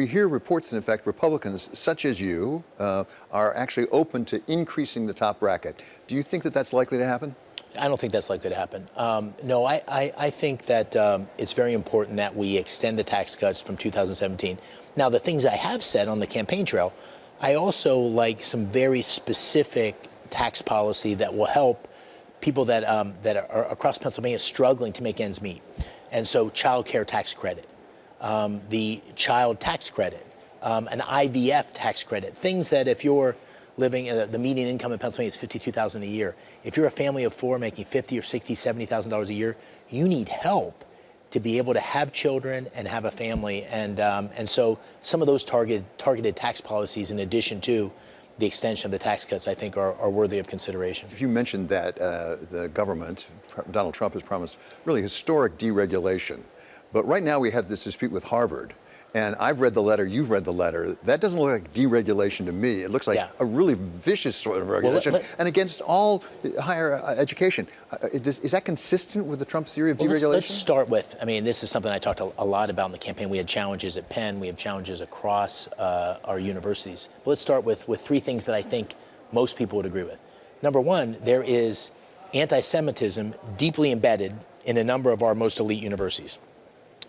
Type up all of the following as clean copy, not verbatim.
we hear reports that, in fact, Republicans, such as you, are actually open to increasing the top bracket. Do you think that that's likely to happen? I don't think that's likely to happen. No, I think that it's very important that we extend the tax cuts from 2017. Now, the things I have said on the campaign trail, I also like some very specific tax policy that will help people that are across Pennsylvania struggling to make ends meet. And so child care tax credit, the child tax credit, an IVF tax credit, things that if you're living, the median income in Pennsylvania is $52,000 a year. If you're a family of four making $50,000 or $60,000, $70,000 a year, you need help to be able to have children and have a family. And so some of those targeted tax policies, in addition to the extension of the tax cuts, I think are worthy of consideration. You mentioned that the government, Donald Trump, has promised really historic deregulation. But right now we have this dispute with Harvard. And I've read the letter, you've read the letter. That doesn't look like deregulation to me. It looks like a really vicious sort of regulation and against all higher education. Is that consistent with the Trump theory of deregulation? Let's start with, I mean, this is something I talked a lot about in the campaign. We had challenges at Penn. We have challenges across our universities. But let's start with three things that I think most people would agree with. Number one, there is anti-Semitism deeply embedded in a number of our most elite universities.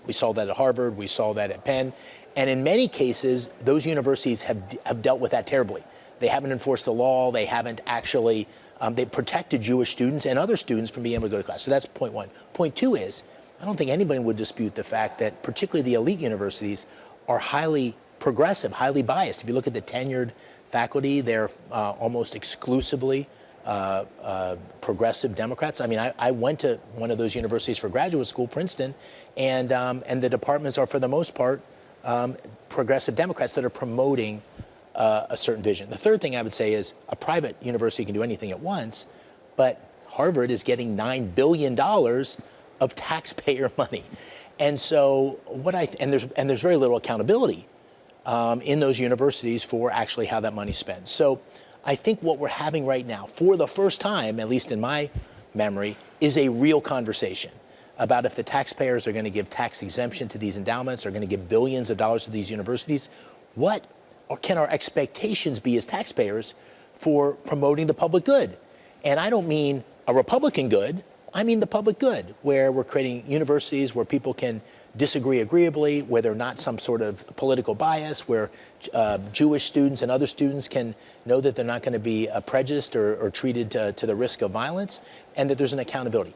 We saw that at Harvard, we saw that at Penn, and in many cases, those universities have dealt with that terribly. They haven't enforced the law, they haven't actually, they protected Jewish students and other students from being able to go to class. So that's point one. Point two is, I don't think anybody would dispute the fact that particularly the elite universities are highly progressive, highly biased. If you look at the tenured faculty, they're almost exclusively progressive Democrats. I mean, I went to one of those universities for graduate school, Princeton, and the departments are, for the most part, progressive Democrats that are promoting a certain vision. The third thing I would say is a private university can do anything at once, but Harvard is getting $9 billion of taxpayer money. And so there's very little accountability in those universities for actually how that money's spent. So I think what we're having right now, for the first time, at least in my memory, is a real conversation about if the taxpayers are going to give tax exemption to these endowments, are going to give billions of dollars to these universities. What can our expectations be as taxpayers for promoting the public good? And I don't mean a Republican good. I mean the public good, where we're creating universities where people can disagree agreeably, where there's not some sort of political bias, where Jewish students and other students can know that they're not going to be prejudiced or treated to the risk of violence, and that there's an accountability.